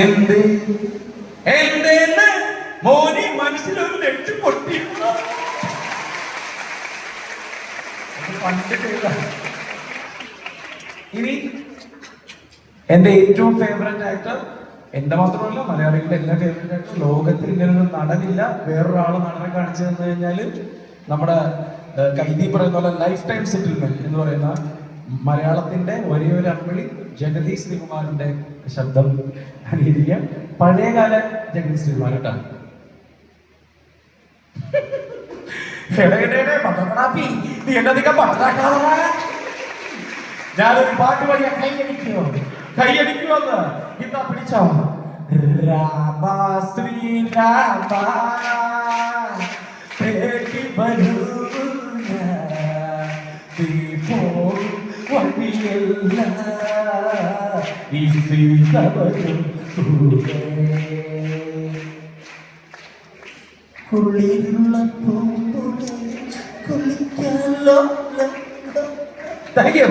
എന്ത് എന്തേന്ന് മോനെ മനസ്സിലൊരു നെറ്റ് പൊട്ടിയിരുന്നു. ഇനി എന്റെ ഏറ്റവും ഫേവറേറ്റ് ആക്ടർ, എന്റെ മാത്രമല്ല മലയാളികളുടെ എല്ലാ ഫേവറേറ്റ് ആക്ടർ, ലോകത്തിൽ ഇങ്ങനൊരു നടനില്ല. വേറൊരാള് നടനെ കാണിച്ചു തന്നു കഴിഞ്ഞാല് നമ്മുടെ കൈദി പറയുന്ന പോലെ ലൈഫ് ടൈം സെറ്റിൽമെന്റ് എന്ന് പറയുന്ന മലയാളത്തിന്റെ ഒരേ ഒരു അമ്പിളി ജഗതി ശ്രീകുമാറിന്റെ ശബ്ദം അനുകരിക്കുക. പഴയകാല ജഗതി ശ്രീകുമാർ കേട്ടാണ്. ഞാനൊരു പാട്ട് പാടിയ കൈയടിക്കുമെന്ന് ഇതാ പിടിച്ചോ. രാമ ശ്രീരാമ വഴിയല്ല കുളിരുള്ള പൂമ്പുഴ കുളിക്കാലോ. Thank you.